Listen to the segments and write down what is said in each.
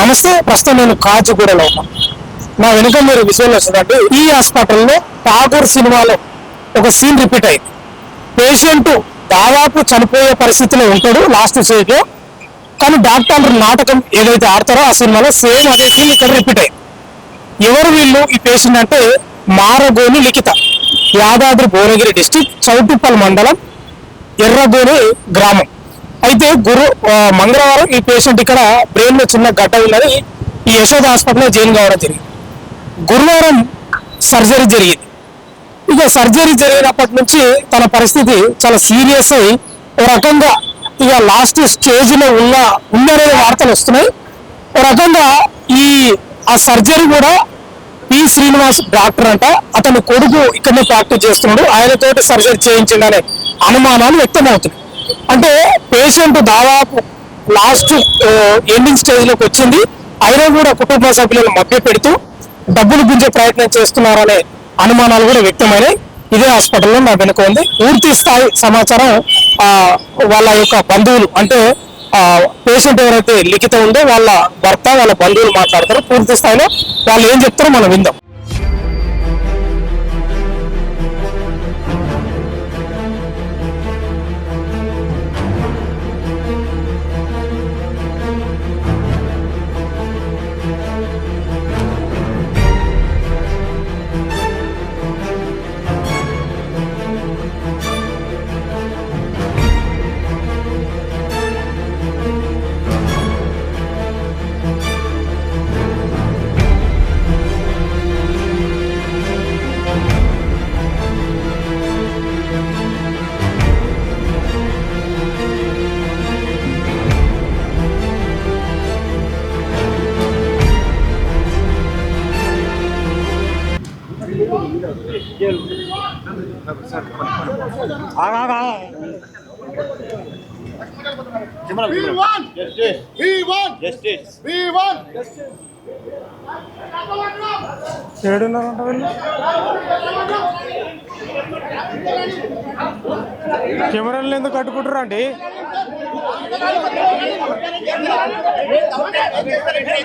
నమస్తే. ప్రస్తుతం నేను కాచిగూడలో ఉన్నా. నా వెనుక మీరు విజువల్ వచ్చిందంటే ఈ హాస్పిటల్లో ఠాగూర్ సినిమాలో ఒక సీన్ రిపీట్ అయింది. పేషెంట్ దాదాపు చనిపోయే పరిస్థితిలో ఉంటాడు లాస్ట్ స్టేజ్లో, కానీ డాక్టర్లు నాటకం ఏదైతే ఆడతారో ఆ సినిమాలో సేమ్ అదే సీన్ ఇక్కడ రిపీట్ అయింది. ఎవరు వీళ్ళు? ఈ పేషెంట్ అంటే మారగోని లిఖిత, యాదాద్రి భువనగిరి డిస్టిక్, చౌటుప్పల్ మండలం, ఎర్రగోని గ్రామం. అయితే మంగళవారం ఈ పేషెంట్ ఇక్కడ బ్రెయిన్ లో చిన్న గడ్డ ఉన్నది ఈ యశోద హాస్పిటల్లో జాయిన్ కావడం జరిగింది. గురువారం సర్జరీ జరిగింది. ఇక సర్జరీ జరిగినప్పటి నుంచి తన పరిస్థితి చాలా సీరియస్ అయి ఒక రకంగా ఇక లాస్ట్ స్టేజ్ లో ఉందనే వార్తలు వస్తున్నాయి. ఒక రకంగా ఆ సర్జరీ కూడా పి శ్రీనివాస్ డాక్టర్ అంట, అతని కొడుకు ఇక్కడనే ప్రాక్టీస్ చేస్తున్నాడు, ఆయనతోటి సర్జరీ చేయించిందనే అనుమానాలు వ్యక్తమవుతున్నాయి. అంటే పేషెంట్ దాదాపు లాస్ట్ ఎండింగ్ స్టేజ్ లోకి వచ్చింది, అయినా కూడా కుటుంబ సభ్యులను మభ్య పెడుతూ డబ్బులు గుంజే ప్రయత్నం చేస్తున్నారనే అనుమానాలు కూడా వ్యక్తమైనాయి. ఇదే హాస్పిటల్లో నా వెనుక ఉంది. పూర్తి స్థాయి సమాచారం వాళ్ళ యొక్క బంధువులు, అంటే పేషెంట్ ఎవరైతే లిఖిత ఉందో వాళ్ళ భర్త, వాళ్ళ బంధువులు మాట్లాడతారు. పూర్తి స్థాయిలో వాళ్ళు ఏం చెప్తారో మనం విందాం. కెమెరాలు ఎందుకు కట్టుకుంటారా అండి?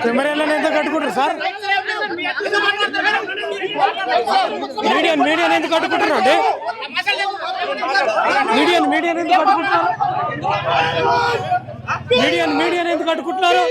కెమెరాలను ఎందుకు కట్టుకుంటారు సార్? మీడియా ఎందుకు కట్టుకుంటారు అండి? మీడియా ఎందుకు కట్టుకుంటున్నారు? మీడియా ఎందుకు కట్టుకుంటున్నారు?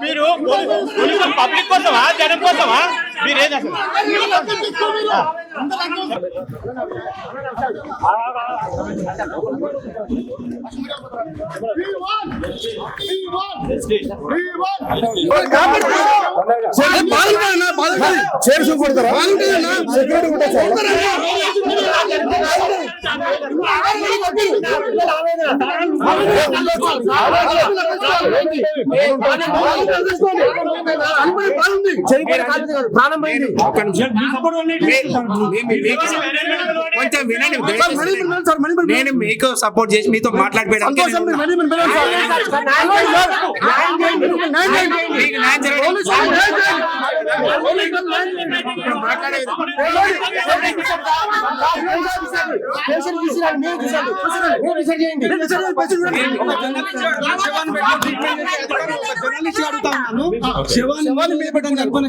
మీరు పబ్లిక్ కోసమా, జనం కోసమా? మీరేం ప్రాణం పోయింది. కొంచెం వినండి. నేను మీకు సపోర్ట్ చేసి మీతో మాట్లాడిపోయాను.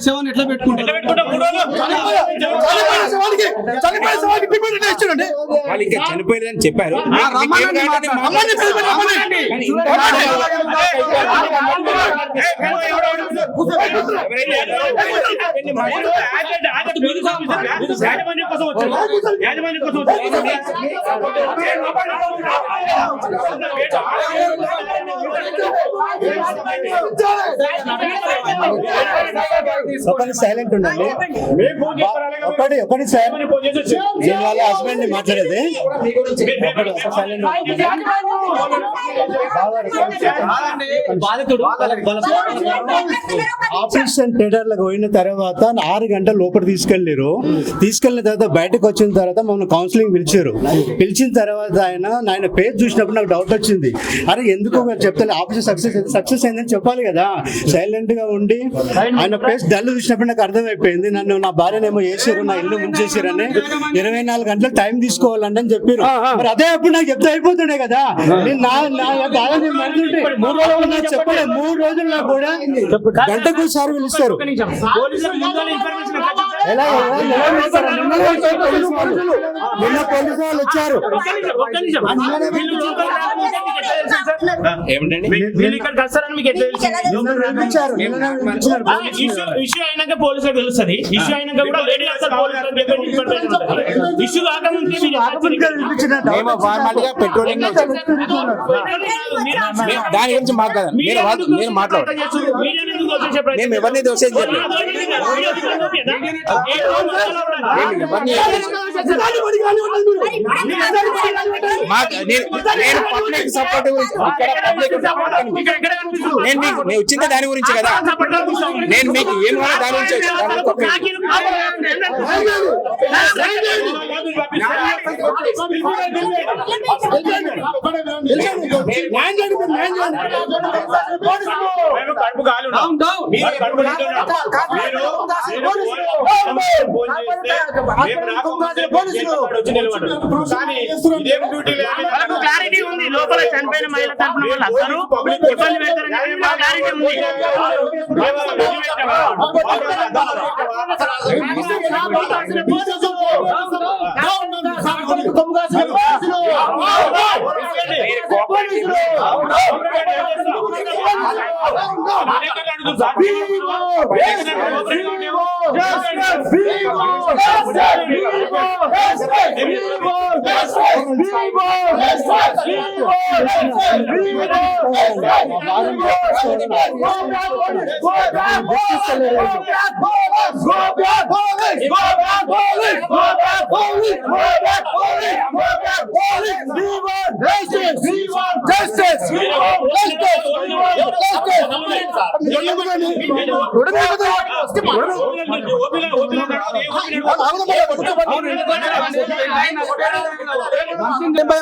శవాన్ని ఎట్లా పెట్టుకుంటారు? వాళ్ళు ఇంకా చనిపోలేదని చెప్పారు. సైలెంట్ ఉండండి. ఒకటి సార్, నేను వాళ్ళ హస్బెండ్ ని మాట్లాడేది. ఆపరేషన్ థియేటర్ లకు పోయిన తర్వాత 6 గంటలు లోపల తీసుకెళ్లారు. తీసుకెళ్లిన తర్వాత బయటకు వచ్చిన తర్వాత మమ్మల్ని కౌన్సిలింగ్ పిలిచిన తర్వాత ఆయన పేరు చూసినప్పుడు నాకు డౌట్ వచ్చింది. అరే ఎందుకు చెప్తాను, ఆపరేషన్ సక్సెస్ అయిందని చెప్పాలి కదా. సైలెంట్ గా ఉండి ఆయన పేరు డల్ చూసినప్పుడు నాకు అర్థమైపోయింది. నా భార్యనేమో చేసారు, నా ఇల్లు ముంచేసారని 24 గంటలు టైం తీసుకోవాలండి అని చెప్పారు. మరి అదే అప్పుడు నాకు చెప్తే అయిపోతుండే కదా. చెప్పలే 3 రోజుల్లో కూడా గంటకు సార్ పిలుస్తారు. నిన్న పోలీసు వాళ్ళు వచ్చారు. ఇష్యూ అయినాక పోలీసులకు తెలుస్తుంది. ఇష్యూ అయినాక కూడా లేడీ ఇష్యూ కాకముందే పెట్రోలింగ్ దాని గురించి మాట్లాడాలి. మీరు మాట్లాడారు. మేము ఎవరిని దోషం నేను వచ్చింది దాని గురించి కదా. నేను మీకు ఏం కావాలో దాని గురించి క్లారిటీ ఉంది. లోపల చనిపోయిన మహిళ తరపున వాళ్ళు అందరూ ఇబ్బంది పెడతారని క్లారిటీ ఉంది.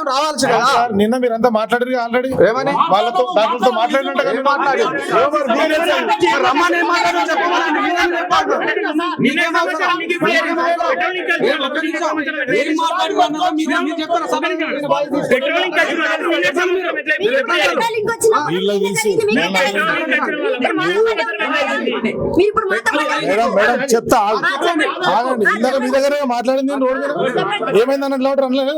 రావాల్సి కదా. నిన్న మీరంతా మాట్లాడారు ఆల్రెడీ. ఏమని వాళ్ళతో డాక్టర్తో మాట్లాడినట్టు మేడం చెప్తా ఆగండి. ఇందాక మీ దగ్గర మాట్లాడింది రోడ్ మీద ఏమైంది అన్నట్లు అనలేదు.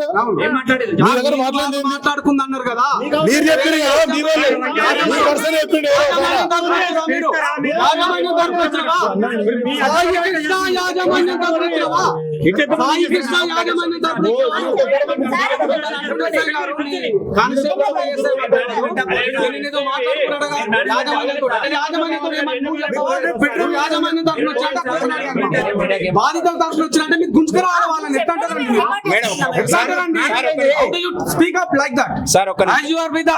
మీ దగ్గర మాట్లాడుకుంది అన్నారు కదా. మీరు చెప్పింది కదా, మీ పర్సన్ చెప్పిండు. సాయి కృష్ణ యాజమాన్యం తరపున కానిస్టేబుల్ ఏదో మాట్లాడుకున్నాడు యాజమాన్యం తరపున బాధితుల తరపున వచ్చినట్టే మీరు గుంజుకురావాలి వాళ్ళని ఎట్లా speak up like that sir ఒక as you are with the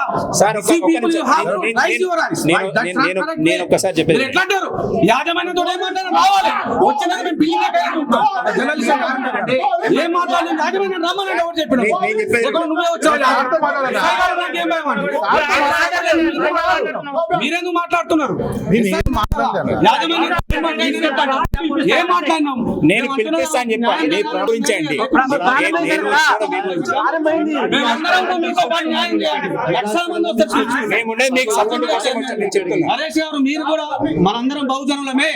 people you have to raise your eyes. నేను ఒకసారి చెప్పేది ఎట్లా అంటారు యాజమాన్యంతో ఏమంటారు రావాలి వచ్చినాక మేము బిల్లింగ్ ఏం మాట్లాడాలి యాజమాన్యం రమ్మని ఎవరు చెప్పిన నువ్వే వచ్చావు మీరెందుకు మాట్లాడుతున్నారు ఏం మాట్లాడినాం నేను పిలిపిస్తా అని చెప్పాను మీరు ప్రకటించండి మేముండేది మీకు సపోర్ట్ కోసం నేను చెప్తున్నా. నరేష్ గారు మీరు కూడా మనందరం బహుజనులమే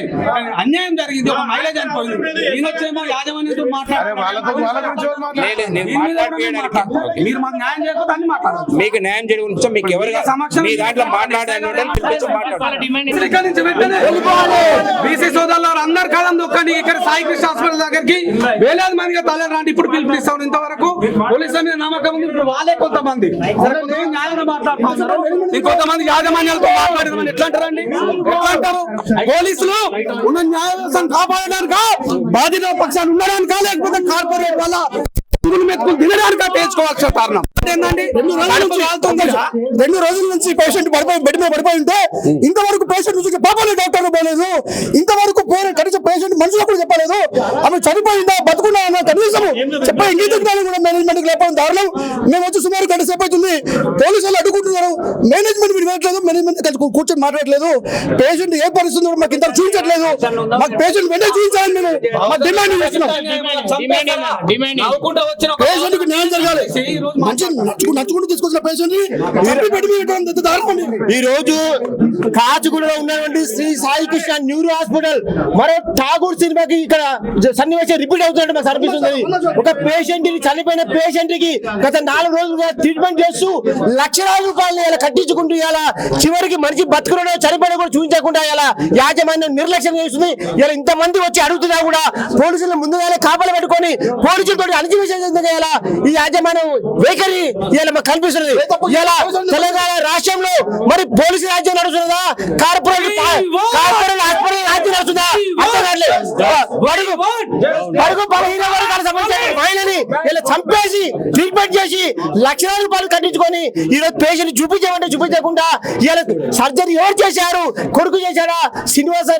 అన్యాయం జరిగింది ఒక మహిళ చనిపోయింది ఈయనొచ్చేమో యాజమాన్యంతో మీరు మాకు న్యాయం చేయకపోతే అన్ని మాట్లాడాలి మీకు న్యాయం చేయడం గురించి మీకు ఎవరు మీ దాంట్లో మాట్లాడాలి బీసీ సోదరులు అందరు కాలం దొక్కండి ఇక్కడ సాయి కృష్ణ హాస్పిటల్ దగ్గరికి వేలాది మందిగా తల రాండి ఇప్పుడు పిలుపునిస్తాం ఇంతవరకు పోలీసుల మీద నమ్మకం ఉంది ఇప్పుడు వాళ్ళే కొంతమంది న్యాయంగా మాట్లాడుతున్నారు ఇంకొంతమంది యాజమాన్యాలతో మాట్లాడేది ఎట్లా అంటారండి ఎట్లా అంటారు పోలీసులు ఉన్న న్యాయ వ్యవస్థను కాపాడడానికి బాధిత పక్షాన్ని ఉండడానికా లేకపోతే కార్పొరేట్ వల్ల మెతుకులు తినడానికి పేర్చుకోవాల్సిన కారణం ఏంటండి 2 రోజుల నుంచి పేషెంట్ బెడ్ మీద పడిపోయి ఉంటే ఇంతవరకు పేషెంట్ నుంచి పాపలే డాక్టర్ పోలేదు ఇంతవరకు కనీసం పేషెంట్ మనుషులకు కూడా చెప్పలేదు ఆమె చనిపోయిందా బతుకున్నా అన్న కనీసం చెప్పే ఇంగిత జ్ఞానం కూడా మేనేజ్మెంట్ లేకపోవడం దారుణం మేము వచ్చి సుమారు గంట సేపు అవుతుంది పోలీసులు అడ్డుకుంటున్నారు మేనేజ్మెంట్ మీరు వెళ్ళట్లేదు మేనేజ్మెంట్ కూర్చొని మాట్లాడట్లేదు పేషెంట్ ఏ పరిస్థితి మాకు ఇంత చూపించట్లేదు మాకు పేషెంట్ వెంటనే చూపించాలని మేము డిమాండ్ చేస్తున్నాం పేషెంట్ కి న్యాయం జరగాలి మంచి నచ్చుకుంటూ తీసుకొచ్చిన పేషెంట్ ఈ రోజు కాచిగూడలో ఉన్నటువంటి శ్రీ సాయి కృష్ణ న్యూరో హాస్పిటల్ మరో ఠాగూర్ సినిమాకి ఇక్కడ సన్నివేశం రిపీట్ అవుతున్నట్టు మాకు అనిపిస్తుంది ఒక పేషెంట్ కి చనిపోయిన పేషెంట్ కి గత 4 రోజులుగా ట్రీట్మెంట్ చేస్తూ లక్షలాది రూపాయలు ఇలా కట్టించుకుంటూ ఇలా చివరికి మనిషి బతుకులో చనిపోయిన కూడా చూపించకుండా ఇలా యాజమాన్యం నిర్లక్ష్యం చేస్తుంది ఇలా ఇంతమంది వచ్చి అడుగుతున్నా కూడా పోలీసులు ముందుగానే కాపలు పెట్టుకొని పోలీసులతో అణచివేసే ఈ యాజమాన్యం వైఖరి ఇలా మాకు కనిపిస్తున్నది ఇలా తెలంగాణ రాష్ట్రంలో మరి పోలీసు రాజ్యం నడుస్తుందా కార్పొరేట్ హాస్పిటల్ రాజ్యం నడుస్తుందా బడుగు బలహీన వర్గాల సంబంధించిన మహిళని ఇలా చంపేసి ట్రీట్మెంట్ చేసి లక్షల రూపాయలు కట్టించుకొని ఈరోజు పేషెంట్ చూపించమంటే చూపించకుండా ఇలా సర్జరీ ఎవరు చేశారు కొడుకు చేశారా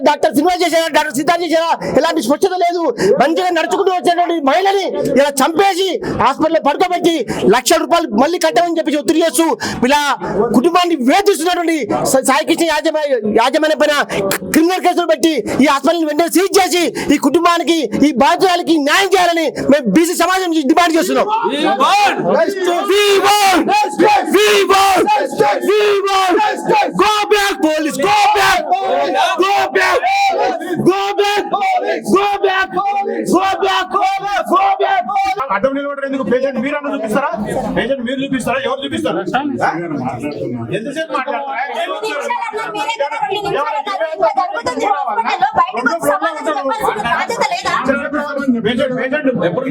డాక్టర్ శ్రీనివాస్ చేశారా డాక్టర్ సిద్ధార్థ్ చేశారా ఇలాంటి స్పష్టత లేదు మంచిగా నడుచుకుంటూ వచ్చేటువంటి మహిళని ఇలా చంపేసి హాస్పిటల్ పడుకోబెట్టి లక్షల రూపాయలు మళ్ళీ కట్టమని చెప్పి ఒత్తిడి చేస్తూ ఇలా కుటుంబాన్ని వేధిస్తున్నటువంటి సాయి కృష్ణ యాజమాన్యం పైన క్రిమినల్ కేసులు పెట్టి ఈ హాస్పిటల్ వెంటనే సీజ్ చేసి ఈ కుటుంబానికి ఈ బాధితులకి న్యాయం చేయాలని మేము బీసీ సమాజం నుంచి డిమాండ్ చేస్తున్నాం. Go back, police! Go back! Go back! Go back! Go back! Go back! Go back! అడ్డం నిలబడరు ఎందుకు? పేషెంట్ మీరు అన్న చూపిస్తారా? పేషెంట్ మీరు చూపిస్తారా? ఎవరు చూపిస్తారు? ఎంతసేపు మాట్లాడతారా? ఎప్పుడు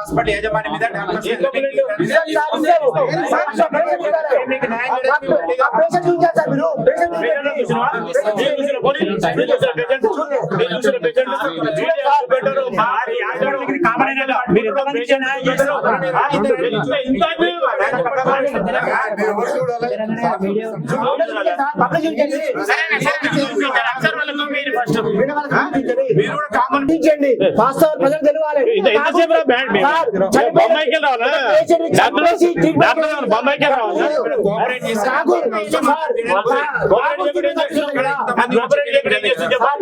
హాస్పిటల్ యజమాని మీద మీరు ఫస్ట్ మీరు కూడా కామన్ ఇచ్చండి. వాస్తవాలు ప్రజలకు తెలియాలి. ఎంతసేపు రా బ్యాండ్ మేము? సార్, బొంబాయికి రావాలా? చంపేసి డాక్టర్ బొంబాయికి రావాలా?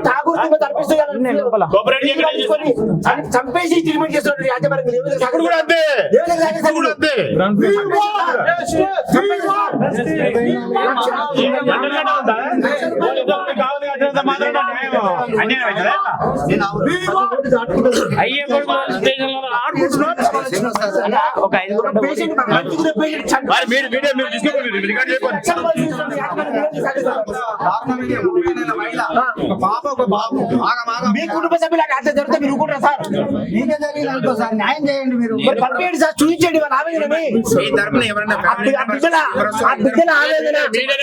ఠాగూర్ చంపేసి ట్రీట్మెంట్ చేస్తున్నాడు యాజమాన్యం. ఇప్పుడు కూడా అంతే ఇప్పుడు కూడా అంతే ఒక 5 మీ కుటుంబ సభ్యులకు అట్లా జరిగితే మీరు ఊరుకుంటారా సార్? మీకే జరిగింది అనుకో సార్, న్యాయం చేయండి. మీరు మరి పంపించండి సార్, చూపించండి వాళ్ళ ఆవేదనని. ఆ బిడ్డల ఆవేదన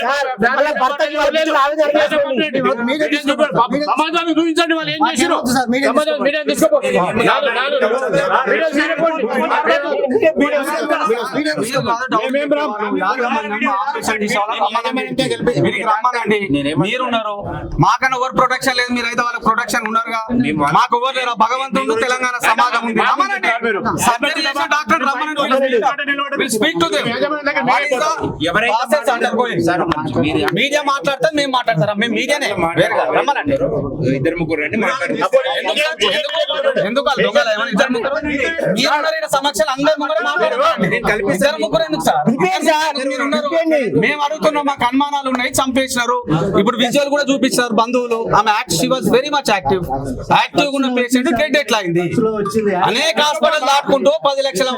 సార్, వాళ్ళ భర్తకి వాళ్ళ బిడ్డల ఆవేదన సమాజాన్ని చూపించండి వాళ్ళు ఏం చేశారు. మీడియా తీసుకో మీరున్నారు, మాకన్నా ఎవరు ప్రొటెక్షన్ లేదు, మీరైతే వాళ్ళకి ప్రొటెక్షన్ ఉన్నారుగా. మాకు ఎవరు లేరు, భగవంతుడు తెలంగాణ సమాజం ఉంది. సర్జరీ చేసిన డాక్టర్ మీడియా మాట్లాడతారు, మేము మాట్లాడతారా? మేము మీడియానే రమ్మనండి. ఇద్దరు ముగ్గురు రండి ఎందుకు ఇద్దరు ముగ్గురు మీరున్నారు సమక్షాలు అందరు ముగ్గురు మాట్లాడారు. ఇద్దరు ముగ్గురు ఎందుకు సార్? మేము అడుగుతున్నాం, మాకు అనుమానాలు ఉన్నాయి, చంపేసినారు. ఇప్పుడు విజువల్ కూడా చూపించారు బంధువులు. ఆమె she was very much active ఉన్న పేషెంట్ డెడ్ ఎట్లా అయింది? అనేక హాస్పిటల్ దాటుకుంటూ 10 లక్షల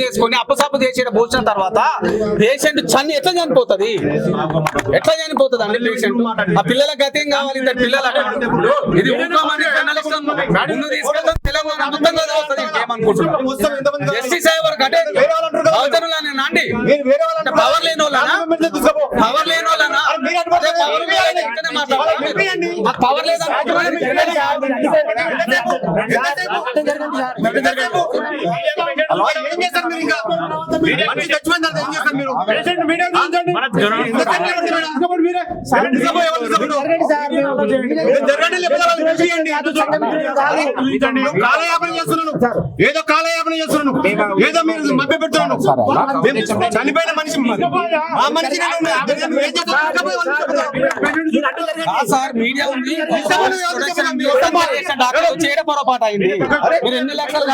చేసుకుని అప్పసప్పు చేసే భోజనం తర్వాత పేషెంట్ ఎట్లా చనిపోతుంది? ఎట్లా చనిపోతుంది అండి పేషెంట్? ఆ పిల్లల గతి ఏం కావాలి? ఇద్దరు పిల్లలు ఇది ముందు తీసుకెళ్తాం తెలంగాణ అబద్ధంగా చదువుతుంది. ఏమనుకుంటున్నాం? జస్టిస్ అయ్యే వరకు అంటే అండి పవర్ లేని వాళ్ళనా? పవర్ లేని వాళ్ళనా? పవర్ ఏదో కాలయాపన చేస్తున్నాను, ఏదో మీరు మభ్య పెడుతున్నాను. చనిపోయిన మనిషి మా మనిషి సార్ మీడియా ఉంది, చేయడం పొరపాటు అయింది. మీరు ఎన్ని లక్షలు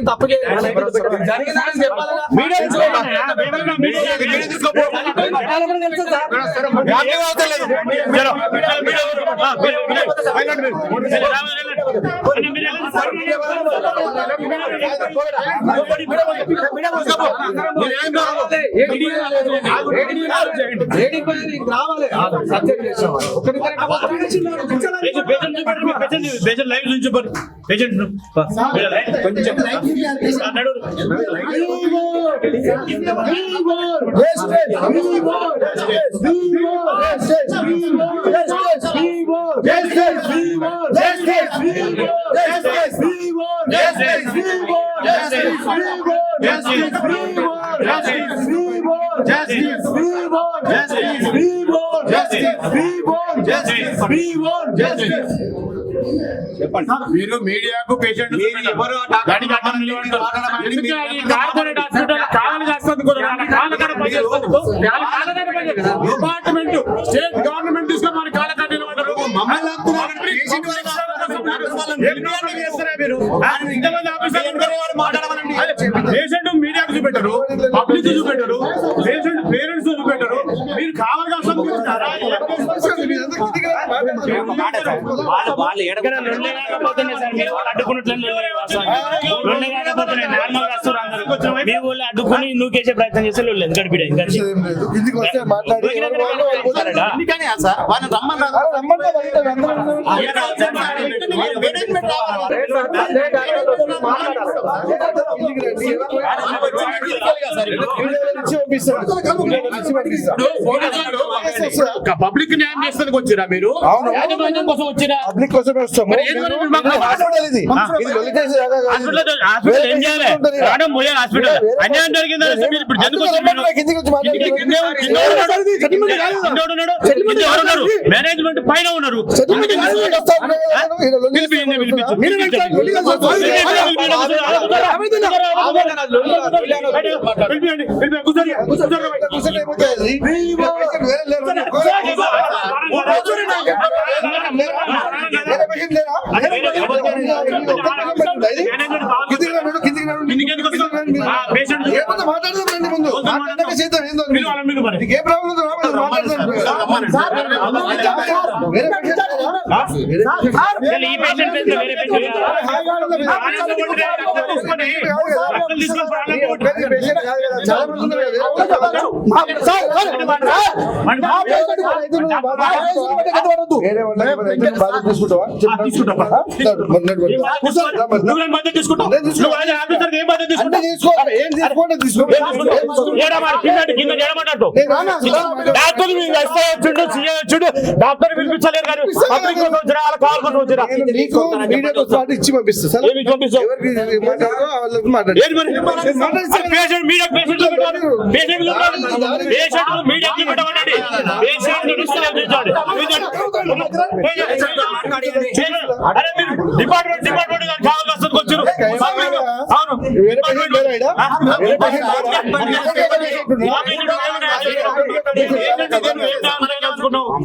తప్పు జరిగిందని చెప్పాలి. మీరు మీడియాకు పేషెంట్ డిపార్ట్మెంట్ స్టేట్ గవర్నమెంట్ తీసుకొని మన కాలకాడ నిలబడ్డారు. పేషెంట్ మీడియాకు చూపెట్టారు, పబ్లిక్ చూపెట్టారు, పేషెంట్ పేరెంట్స్ చూపెట్టారు. మీరు కావాలి వాళ్ళు ఇక్కడ లొల్లి కాకపోతున్నాయి సార్, మీ వాళ్ళు అడ్డుకున్నట్లు లొల్లి కాకపోతున్నాయి. నార్మల్ గా వస్తారు అందరూ, మీ వాళ్ళు అడ్డుకుని నూకేసే ప్రయత్నం చేస్తే లొల్లి గడిపిడే కిందికి వస్తే మాట్లాడి పబ్లిక్ న్యాయం చేసేందుకు వచ్చిరా మీరు? యాజమాన్యం కోసం వచ్చిరా? పబ్లిక్ కోసమే వస్తాము. మరి ఏం మరి మీరు మాకు హాస్పిటల్ ఇది. ఇది లొల్లికేసే జాగా కాదు. హాస్పిటల్ ఏం చేయాలి? రావడం పోయాలి హాస్పిటల్. అన్యాయం జరిగిందా? మీరు ఇప్పుడు జంతువు కిందికి వచ్చి మాట్లాడండి. మేనేజ్మెంట్ పైన ఉన్నారు. డాక్టర్ పిలిపించలేరు కానీ పబ్లిక్ కోసం వచ్చినా వాళ్ళ కాల్ కోసం వచ్చినా ఇచ్చి పంపిస్తా డిపార్ట్మెంట్ కావాలి వస్తుంది వచ్చారు.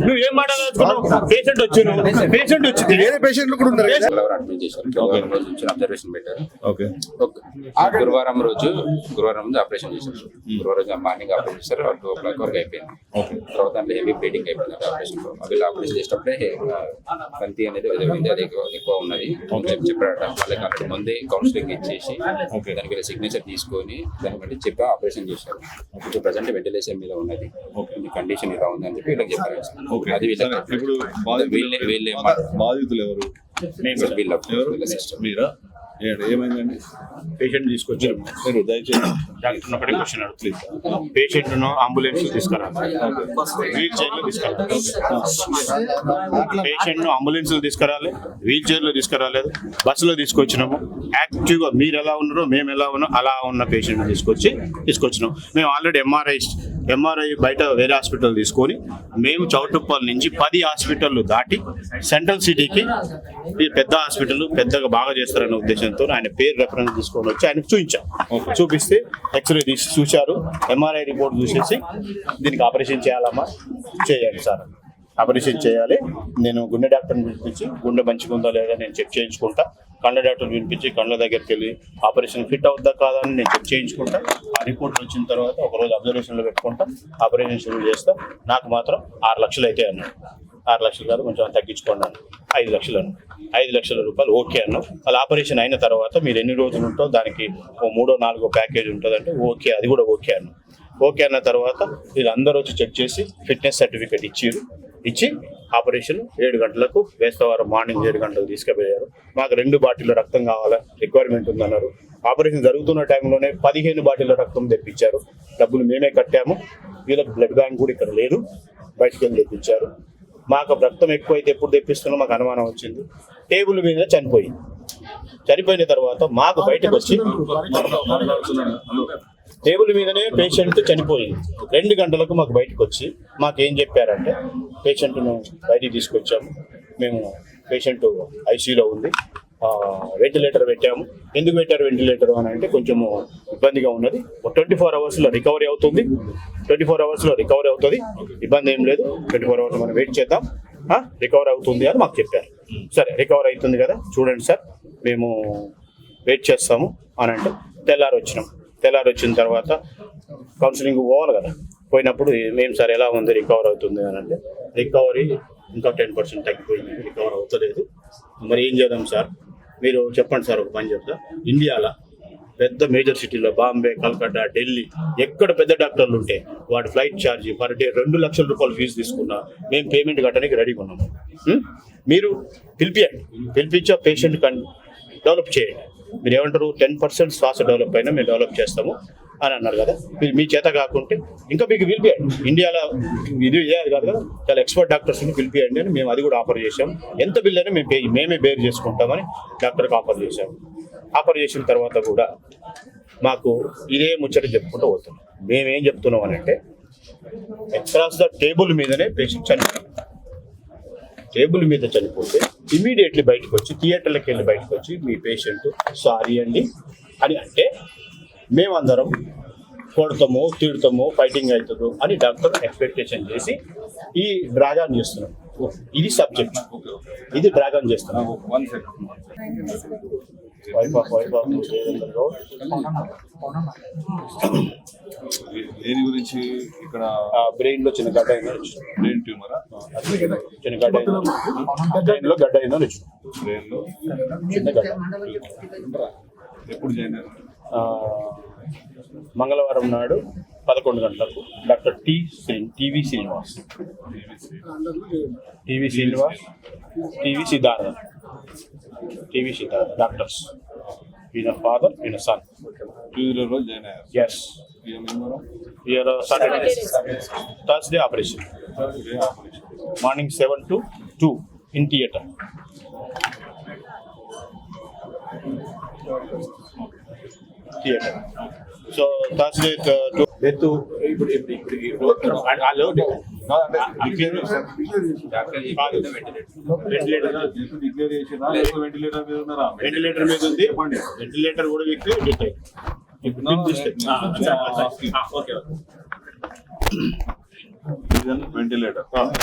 నువ్వు ఏం మాట్లాడుకున్నావు? పేషెంట్ వచ్చారు, పేషెంట్ వచ్చింది, వేరే పేషెంట్లు కూడా ఉన్నారు. అడ్మిట్ చేశారు. గురువారం రోజు వచ్చిన అబ్జర్వేషన్ పెట్టారు. గురువారం రోజు ఆపరేషన్ చేశారు. గురువారం రోజు మార్నింగ్ ఆపరేషన్ చేశారు. 2 o'clock వరకు అయిపోయింది. తర్వాత దాంట్లో హెవీ బ్లీడింగ్ అయిపోయింది ఆపరేషన్ లో. వీళ్ళు ఆపరేషన్ చేసేటప్పుడే బంతి అనేది అది ఎక్కువ ఉన్నది చెప్పారట. వాళ్ళకి అక్కడ ముందే కౌన్సిలింగ్ ఇచ్చేసి దానికి వీళ్ళ సిగ్నేచర్ తీసుకొని దాన్ని బట్టి చెప్పి ఆపరేషన్ చేశారు. ఇప్పుడు ప్రజెంట్ వెంటిలేషన్ మీద ఉన్నది, కండిషన్ ఇలా ఉంది అని చెప్పి వీళ్ళకి చెప్పారు. అది వీళ్ళే బాధితులు ఎవరు? వీళ్ళ సిస్టమ్ మీరా? ఏమైందండి? పేషెంట్ తీసుకొచ్చారు. మీరు దయచేసి డాక్టర్ ఒకటే క్వశ్చన్ అడుగుతుంది. పేషెంట్ ను అంబులెన్స్ తీసుకురావాలి, వీల్ చైర్ లో తీసుకురావాలి. పేషెంట్ ను అంబులెన్స్ లో తీసుకురాలి, వీల్ చైర్ లో తీసుకురాలేదు, బస్సులో తీసుకొచ్చినాము. యాక్టివ్ గా మీరు ఎలా ఉన్నారో మేము ఎలా ఉన్నాం అలా ఉన్న పేషెంట్ తీసుకొచ్చినాం. మేము ఆల్రెడీ ఎంఆర్ఐ బయట వేరే హాస్పిటల్ తీసుకొని మేము చౌటుప్పల్ నుంచి 10 హాస్పిటల్ దాటి సెంట్రల్ సిటీకి పెద్ద హాస్పిటల్ పెద్దగా బాగా చేస్తారనే ఉద్దేశంతో ఆయన పేరు రెఫరెన్స్ తీసుకొని వచ్చి ఆయన చూపిస్తే ఎక్స్రే తీసి చూశారు. ఎంఆర్ఐ రిపోర్ట్ చూసేసి దీనికి ఆపరేషన్ చేయాలమ్మా, చేయండి సార్, ఆపరేషన్ చేయాలి. నేను గుండె డాక్టర్ని పిలిపించి గుండె మంచిగా ఉందా లేదా నేను చెక్ చేయించుకుంటా. కళ్ళ డాక్టర్ వినిపించి కళ్ళ దగ్గరికి వెళ్ళి ఆపరేషన్ ఫిట్ అవుద్దా కాదా అని నేను చెక్ చేయించుకుంటా. ఆ రిపోర్ట్ వచ్చిన తర్వాత ఒకరోజు అబ్జర్వేషన్లో పెట్టుకుంటా, ఆపరేషన్ షురూ చేస్తా. నాకు మాత్రం 6 లక్షలు అయితే అన్నాడు. 6 లక్షలు కాదు కొంచెం తగ్గించుకోండి అన్న. 5 లక్షలు అన్న. 5 లక్షల రూపాయలు ఓకే అన్నాం. అలా ఆపరేషన్ అయిన తర్వాత మీరు ఎన్ని రోజులు ఉంటో దానికి 3ో 4ో ప్యాకేజ్ ఉంటుందంటే ఓకే, అది కూడా ఓకే అన్నాం. ఓకే అన్న తర్వాత వీళ్ళందరూ వచ్చి చెక్ చేసి ఫిట్నెస్ సర్టిఫికేట్ ఇచ్చి ఆపరేషన్ 7 గంటలకు వేస్తవారం మార్నింగ్ 7 గంటలకు తీసుకుపోయారు. మాకు 2 బాటిల్ రక్తం కావాలా రిక్వైర్మెంట్ ఉందన్నారు. ఆపరేషన్ జరుగుతున్న టైంలోనే 15 బాటిల్ రక్తం తెప్పించారు. డబ్బులు మేమే కట్టాము. వీళ్ళకి బ్లడ్ బ్యాంక్ కూడా ఇక్కడ లేదు, బయటికి వెళ్ళి తెప్పించారు. మాకు రక్తం ఎక్కువైతే ఎప్పుడు తెప్పిస్తున్నా మాకు అనుమానం వచ్చింది. టేబుల్ మీద చనిపోయిన తర్వాత మాకు బయటకు వచ్చి టేబుల్ మీదనే పేషెంట్ చనిపోయింది. 2 గంటలకు మాకు బయటకు వచ్చి మాకేం చెప్పారంటే పేషెంట్ను బయటికి తీసుకొచ్చాము, మేము పేషెంట్ ఐసీయూలో ఉంది, వెంటిలేటర్ పెట్టాము. ఎందుకు పెట్టారు వెంటిలేటర్ అని అంటే కొంచెము ఇబ్బందిగా ఉన్నది, 24 అవర్స్లో రికవరీ అవుతుంది, 24 అవర్స్లో రికవరీ అవుతుంది, ఇబ్బంది ఏం లేదు, 24 అవర్స్ మనం వెయిట్ చేద్దాం, రికవర్ అవుతుంది అని మాకు చెప్పారు. సరే రికవర్ అవుతుంది కదా చూడండి సార్ మేము వెయిట్ చేస్తాము అని అంటే తెల్లారి వచ్చిన తర్వాత కౌన్సిలింగ్ పోవాలి కదా, పోయినప్పుడు మేము సార్ ఎలా ఉంది, రికవర్ అవుతుంది అని అంటే రికవరీ ఇంకా 10% తగ్గిపోయింది, రికవర్ అవుతలేదు. మరి ఏం చేద్దాం సార్, మీరు చెప్పండి సార్. ఒక పని చెప్తా, ఇండియాలో పెద్ద మేజర్ సిటీలో బాంబే, కల్కట్టా, ఢిల్లీ ఎక్కడ పెద్ద డాక్టర్లు ఉంటే వాటి ఫ్లైట్ ఛార్జ్ పర్ డే 2 లక్షల రూపాయలు ఫీజు తీసుకున్నా మేము పేమెంట్ కట్టడానికి రెడీగా ఉన్నాము. మీరు పిలిపించి ఆ పేషెంట్ డెవలప్ చేయండి. మీరు ఏమంటారు, 10% శ్వాస డెవలప్ అయినా మేము డెవలప్ చేస్తాము అని అన్నారు కదా. మీ చేత కాకుంటే ఇంకా మీకు పిలిపియండి. ఇండియాలో ఇది కాదు కదా, చాలా ఎక్స్పర్ట్ డాక్టర్స్ని పిలిపియండి అని మేము అది కూడా ఆఫర్ చేసాం. ఎంత బిల్ అయినా మేమే బేర్ చేసుకుంటామని డాక్టర్కి ఆఫర్ చేశాం. ఆఫర్ చేసిన తర్వాత కూడా మాకు ఇదే ముచ్చట చెప్పుకుంటూ పోతున్నాం. మేమేం చెప్తున్నాం అని అంటే, అక్రాస్ ద టేబుల్ మీదనే పేషెంట్ చనిపోయింది. టేబుల్ మీద చనిపోతే ఇమీడియట్లీ బయటకు వచ్చి, థియేటర్లకు వెళ్ళి బయటకు వచ్చి, మీ పేషెంట్ సారీ అండి అని అంటే మేమందరం కొడతామో తిడతామో ఫైటింగ్ అవుతుందో అని డాక్టర్ ఎక్స్పెక్టేషన్ చేసి ఈ డ్రాగన్ చేస్తున్నాం. ఇది సబ్జెక్ట్, ఇది డ్రాగన్ చేస్తున్నాం. దేని గురించి ఇక్కడ బ్రెయిన్ లో చిన్న గడ్డ అయిందో బ్రెయిన్ ట్యూమరా, చిన్న గడ్డ అయిందో, బ్రెయిన్ లో గడ్డ అయిందో బ్రెయిన్ లో చిన్న గడ్డ. ఎప్పుడు జాయిన్ అయ్యారు? మంగళవారం నాడు 11 గంటలకు doctor TV Srinivas, TV Siddhartha doctors, ఈయన ఫాదర్, ఈయన సన్. ట్యూస్డే రోజు జాయిన్ అయ్యారు. ఎస్, ఇయర్ Saturday, Thursday operation, morning 7 to 2 in theatre. So Thursday death ventilator మీద ఉంది. వెంటిలేటర్ కూడా వెంటిలేటర్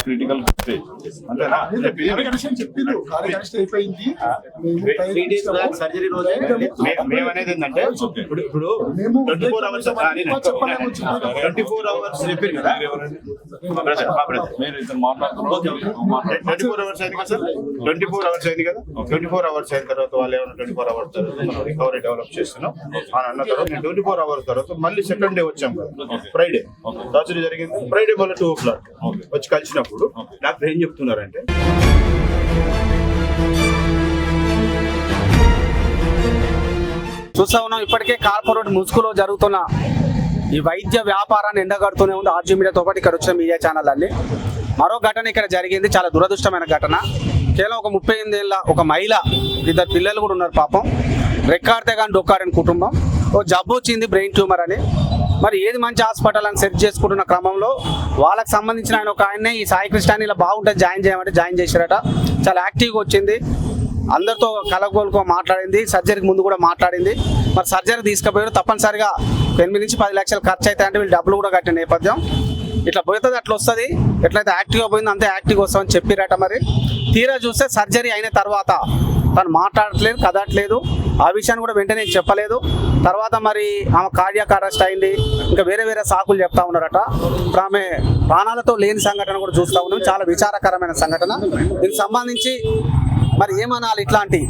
క్రిటికల్ స్టేజ్ అంతేనా? మేమనేది ఏంటంటే, ఇప్పుడు 24 hours చెప్పారు కదా, మీరు ఇతను మాట్లాడుతున్నారు. 24 hours అయింది కదా సార్, 24 hours అయింది కదా. 24 hours అయిన తర్వాత వాళ్ళు ఏమన్నా 24 hours తర్వాత మనం రికవరీ డెవలప్ చేస్తున్నాం అని అన్న తర్వాత 24 hours తర్వాత మళ్ళీ సెకండ్ డే వచ్చాం కదా, ఫ్రైడే సర్జరీ జరిగింది. ఫ్రైడే మళ్ళీ 2 o'clock వచ్చి కలిసినప్పుడు డాక్టర్ ఏం చెప్తున్నారంటే, చూస్తా ఉన్నాం ఇప్పటికే కార్పొరేట్ ముసుగులో జరుగుతున్న ఈ వైద్య వ్యాపారాన్ని ఎండగడుతూనే ఉంది ఆర్జీ మీడియాతో పాటు ఇక్కడ వచ్చిన మీడియా ఛానల్ అన్ని. మరో ఘటన ఇక్కడ జరిగింది, చాలా దురదృష్టమైన ఘటన. కేవలం ఒక 38 ఏళ్ళ ఒక మహిళ, 2 పిల్లలు కూడా ఉన్నారు పాపం. రెక్కాడితే కానీ డొక్కాడని కుటుంబం. ఓ జబ్బు వచ్చింది, బ్రెయిన్ ట్యూమర్ అని. మరి ఏది మంచి హాస్పిటల్ అని సెర్చ్ చేసుకుంటున్న క్రమంలో వాళ్ళకి సంబంధించిన ఆయన ఒక ఆయన్నే ఈ సాయి కృష్ణాన్ని ఇలా బాగుంటుంది జాయిన్ చేయమంటే జాయిన్ చేశారట. చాలా యాక్టివ్గా వచ్చింది, అందరితో కలగోలుకో మాట్లాడింది, సర్జరీకి ముందు కూడా మాట్లాడింది. మరి సర్జరీ తీసుకుపోయారు. తప్పనిసరిగా 8 నుంచి 10 లక్షలు ఖర్చు అవుతాయి అంటే వీళ్ళు డబ్బులు కూడా కట్టిన నేపథ్యం. ఇట్లా పోతుంది, అట్లా వస్తుంది. ఎట్లయితే యాక్టివ్గా పోయిందో అంతే యాక్టివ్గా వస్తామని చెప్పిరట. మరి తీరా చూస్తే సర్జరీ అయిన తర్వాత తను మాట్లాడట్లేదు, కదట్లేదు. ఆ విషయాన్ని కూడా వెంటనే చెప్పలేదు. తర్వాత మరి ఆమె కార్డియాక్ అరెస్ట్ అయింది, ఇంకా వేరే వేరే సాకులు చెప్తా ఉన్నారట. ఇప్పుడు ఆమె ప్రాణాలతో లేని సంఘటన కూడా చూస్తూ ఉన్నాం. చాలా విచారకరమైన సంఘటన. దీనికి సంబంధించి మరి ఏమనాలి, ఇట్లాంటి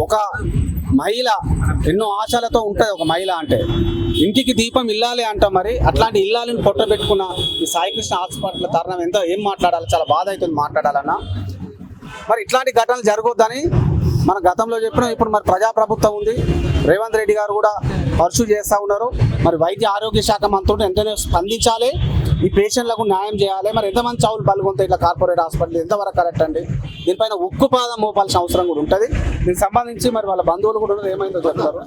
ఒక మహిళ ఎన్నో ఆశలతో ఉంటుంది. ఒక మహిళ అంటే ఇంటికి దీపం ఇల్లాలి అంటాం. మరి అట్లాంటి ఇల్లాలని పొట్ట పెట్టుకున్న ఈ సాయికృష్ణ హాస్పిటల్ తరుణం ఎంతో ఏం మాట్లాడాలి, చాలా బాధ అవుతుంది మాట్లాడాలన్నా. మరి ఇట్లాంటి ఘటనలు జరగొద్దని మన గతంలో చెప్పినాం. ఇప్పుడు మరి ప్రజాప్రభుత్వం ఉంది, రేవంత్ రెడ్డి గారు కూడా పర్సూ చేస్తూ ఉన్నారు. మరి వైద్య ఆరోగ్య శాఖ మంత్రులు ఎంతనే స్పందించాలి, ఈ పేషెంట్లకు న్యాయం చేయాలి. మరి ఎంతమంది చావులు పాల్గొంటాయి ఇట్లా కార్పొరేట్ హాస్పిటల్, ఎంతవరకు కరెక్ట్ అండి? దీనిపైన ఉక్కుపాదం మోపాల్సిన అవసరం కూడా ఉంటుంది. దీనికి సంబంధించి మరి వాళ్ళ బంధువులు కూడా ఉన్నారు, ఏమైందో చెప్తారు.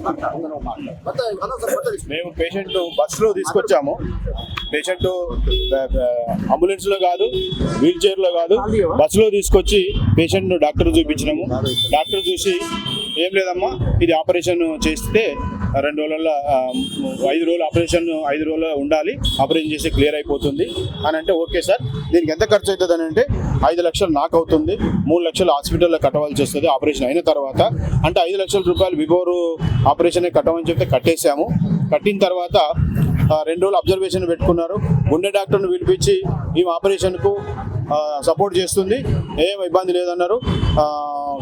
మేము పేషెంట్ బస్సులో తీసుకొచ్చాము. పేషెంట్ అంబులెన్స్ లో కాదు, వీల్ చైర్ లో కాదు, బస్సులో తీసుకొచ్చి పేషెంట్ డాక్టర్ చూపించినాము. డాక్టర్ చూసి ఏం లేదమ్మా, ఇది ఆపరేషన్ చేస్తే 2 రోజుల్లో 5 రోజులు ఆపరేషన్ 5 రోజుల్లో ఉండాలి, ఆపరేషన్ చేస్తే క్లియర్ అయిపోతుంది అని అంటే, ఓకే సార్ దీనికి ఎంత ఖర్చు అవుతుంది అని అంటే 5 లక్షలు నాకు అవుతుంది, 3 లక్షలు హాస్పిటల్లో కట్టవలసి వస్తుంది ఆపరేషన్ అయిన తర్వాత అంటే 5 లక్షల రూపాయలు బిఫోర్ ఆపరేషన్ కట్టమని చెప్తే కట్టేసాము. కట్టిన తర్వాత 2 రోజులు అబ్జర్వేషన్ పెట్టుకున్నారు. గుండె డాక్టర్ను పిలిపించి ఈ ఆపరేషన్కు సపోర్ట్ చేస్తుంది, ఏం ఇబ్బంది లేదన్నారు.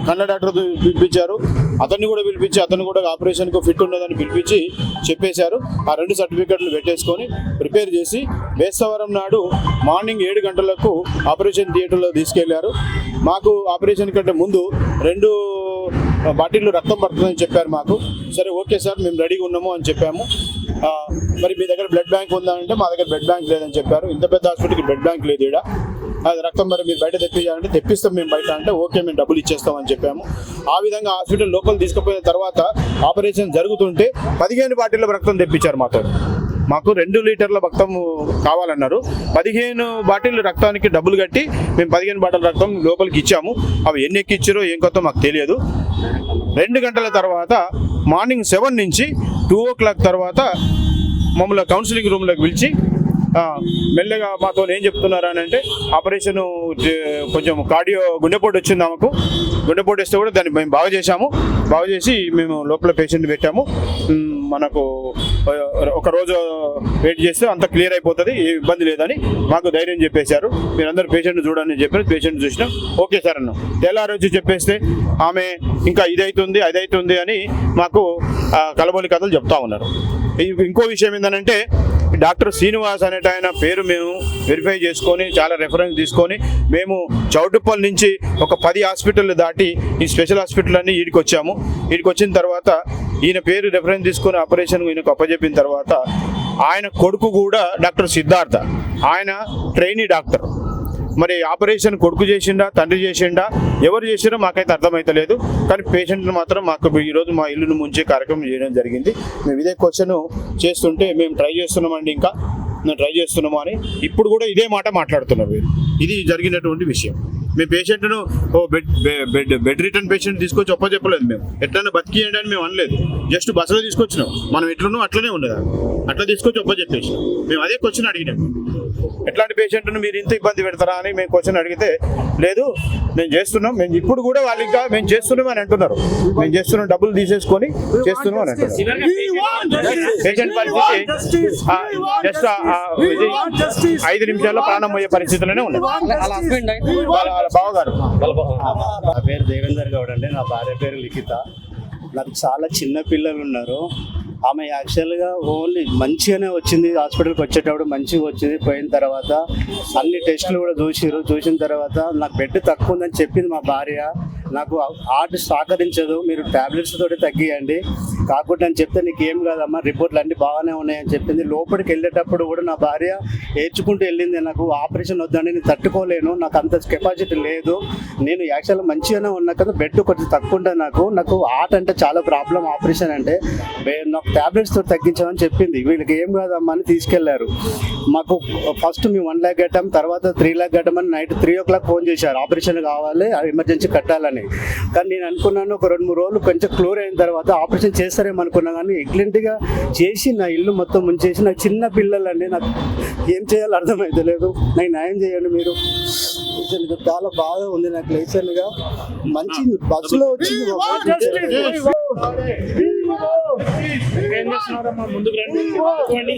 కళ్ళ డాక్టర్ పిలిపించారు, అతన్ని కూడా పిలిపించి అతను కూడా ఆపరేషన్కు ఫిట్ ఉన్నదని పిలిపించి చెప్పేశారు. ఆ 2 సర్టిఫికెట్లు పెట్టేసుకొని ప్రిపేర్ చేసి బేస్తవారం నాడు మార్నింగ్ 7 గంటలకు ఆపరేషన్ థియేటర్లో తీసుకెళ్లారు. మాకు ఆపరేషన్ కంటే ముందు 2 బాటిల్లో రక్తం పడుతుందని చెప్పారు మాకు. సరే ఓకే సార్, మేము రెడీగా ఉన్నాము అని చెప్పాము. మరి మీ దగ్గర బ్లడ్ బ్యాంక్ ఉందా అంటే మా దగ్గర బ్లడ్ బ్యాంక్ లేదని చెప్పారు. ఇంత పెద్ద హాస్పిటల్కి బ్లడ్ బ్యాంక్ లేదు ఇక్కడ, అది రక్తం మరి మీరు బయట తెప్పించాలంటే తెప్పిస్తాం మేము బయట అంటే ఓకే మేము డబ్బులు ఇచ్చేస్తామని చెప్పాము. ఆ విధంగా హాస్పిటల్ లోపల తీసుకుపోయిన తర్వాత ఆపరేషన్ జరుగుతుంటే 15 బాటిళ్ళ రక్తం తెప్పించారు మాతో. మాకు 2 లీటర్ల రక్తం కావాలన్నారు. 15 బాటిల్ రక్తానికి డబ్బులు కట్టి మేము 15 బాటిల్ రక్తం లోపలికి ఇచ్చాము. అవి ఎన్ని ఎక్కిచ్చారో ఏం కొత్త మాకు తెలియదు. 2 గంటల తర్వాత మార్నింగ్ 7 నుంచి 2 o'clock తర్వాత మమ్మల్ని కౌన్సిలింగ్ రూమ్లోకి పిలిచి మెల్లగా మాతో ఏం చెప్తున్నారు అని అంటే ఆపరేషన్ కొంచెం కార్డియో గుండెపోటు వచ్చింది ఆమెకు. గుండెపోటు వస్తే కూడా దాన్ని మేము బాగు చేశాము. బాగు చేసి మేము లోపల పేషెంట్ పెట్టాము. మనకు ఒక రోజు వెయిట్ చేస్తే అంత క్లియర్ అయిపోతుంది, ఏ ఇబ్బంది లేదని మాకు ధైర్యం చెప్పేశారు. మీరందరూ పేషెంట్ చూడని చెప్పారు. పేషెంట్ చూసినాం, ఓకే సార్ అన్నాం. తెల్లారి వచ్చి చెప్పేస్తే ఆమె ఇంకా ఇదైతుంది అదైతుంది అని మాకు కలబోలి కథలు చెప్తా ఉన్నారు. ఇంకో విషయం ఏంటంటే డాక్టర్ శ్రీనివాస్ అనేట ఆయన పేరు మేము వెరిఫై చేసుకొని చాలా రెఫరెన్స్ తీసుకొని మేము చౌటుప్పల్ నుంచి ఒక 10 హాస్పిటల్ దాటి ఈ స్పెషల్ హాస్పిటల్ అన్ని ఈడికి వచ్చాము. ఈడికి వచ్చిన తర్వాత ఈయన పేరు రెఫరెన్స్ తీసుకొని ఆపరేషన్ ఈయనకు అప్పచెప్పిన తర్వాత ఆయన కొడుకు కూడా డాక్టర్ సిద్ధార్థ, ఆయన ట్రైనీ డాక్టర్. మరి ఆపరేషన్ కొడుకు చేసిండా తండ్రి చేసిండా ఎవరు చేసినా మాకైతే అర్థమైతలేదు. కానీ పేషెంట్లు మాత్రం మాకు ఈరోజు మా ఇల్లును ముంచే కార్యక్రమం చేయడం జరిగింది. మేము ఇదే క్వశ్చన్ చేస్తుంటే మేము ట్రై చేస్తున్నామండి, ఇంకా మేము ట్రై చేస్తున్నాము అని ఇప్పుడు కూడా ఇదే మాట మాట్లాడుతున్నారు. ఇది జరిగినటువంటి విషయం. మేము పేషెంట్ను బెడ్ రిటర్న్ పేషెంట్ తీసుకొచ్చి చెప్పలేదు. మేము ఎట్లన్నా బతికియండి అని మేము అనలేదు. జస్ట్ బస్సులో తీసుకొచ్చినాం. మనం ఎట్లనో అట్లనే ఉండదు, అట్లా తీసుకొచ్చి చెప్పేసినాం. మేము అదే క్వశ్చన్ అడిగినాం, ఎట్లాంటి పేషెంట్ను మీరు ఇంత ఇబ్బంది పెడతారా అని మేము క్వశ్చన్ అడిగితే లేదు మేము చేస్తున్నాం. మేము ఇప్పుడు కూడా వాళ్ళు ఇంకా మేము చేస్తున్నాం అని అంటున్నారు. మేము చేస్తున్నాం, డబ్బులు తీసేసుకొని చేస్తున్నాం అని అంటున్నారు. పేషెంట్ పరిస్థితి జస్ట్ 5 నిమిషాల్లో ప్రాణం పోయే పరిస్థితుల్లోనే ఉంది. బావగారు, నా పేరు దేవేందర్ గౌడ్ అండి, నా భార్య పేరు లిఖిత. నాకు చాలా చిన్న పిల్లలు ఉన్నారు. ఆమె యాక్చువల్గా ఓన్లీ మంచిగానే వచ్చింది, హాస్పిటల్కి వచ్చేటప్పుడు మంచిగా వచ్చింది. పోయిన తర్వాత అన్ని టెస్టులు కూడా చూసిన తర్వాత నాకు బెడ్ తక్కువ ఉందని చెప్పింది మా భార్య. నాకు హార్ట్ సహకరించదు, మీరు టాబ్లెట్స్ తోటి తగ్గియండి కాకుండా అని చెప్తే నీకు ఏం కాదమ్మా రిపోర్ట్లు అన్నీ బాగానే ఉన్నాయని చెప్పింది. లోపలికి వెళ్ళేటప్పుడు కూడా నా భార్య ఏడ్చుకుంటూ వెళ్ళింది, నాకు ఆపరేషన్ వద్దండి, నేను తట్టుకోలేను, నాకు అంత కెపాసిటీ లేదు, నేను యాక్చువల్గా మంచిగానే ఉన్నా కదా, బెడ్ కొంచెం తక్కువ ఉంటుంది, నాకు హార్ట్ అంటే చాలా ప్రాబ్లం, ఆపరేషన్ అంటే నాకు టాబ్లెట్స్ తోటి తగ్గించామని చెప్పింది. వీళ్ళకి ఏం కాదమ్మా అని తీసుకెళ్లారు. మాకు ఫస్ట్ మేము 1 lakh కట్టాం, తర్వాత 3 lakh కట్టమని నైట్ 3 o'clock ఫోన్ చేశారు, ఆపరేషన్ కావాలి, ఎమర్జెన్సీ కట్టాలని. కానీ నేను అనుకున్నాను ఒక 2-3 రోజులు కొంచెం క్లోర్ అయిన తర్వాత ఆపరేషన్ చేస్తారేమో అనుకున్నా. కానీ ఎగ్లెంట్గా చేసి నా ఇల్లు మొత్తం ముంచేసి, నాకు చిన్న పిల్లలండి, నాకు ఏం చేయాలో అర్థమైతే లేదు. నాకు న్యాయం చేయండి మీరు. చాలా బాగా ఉంది నాకు రీసెంట్గా. మంచి బస్సులో వచ్చింది. ఏం చేస్తున్నారమ్మా, ముందుకు రండి.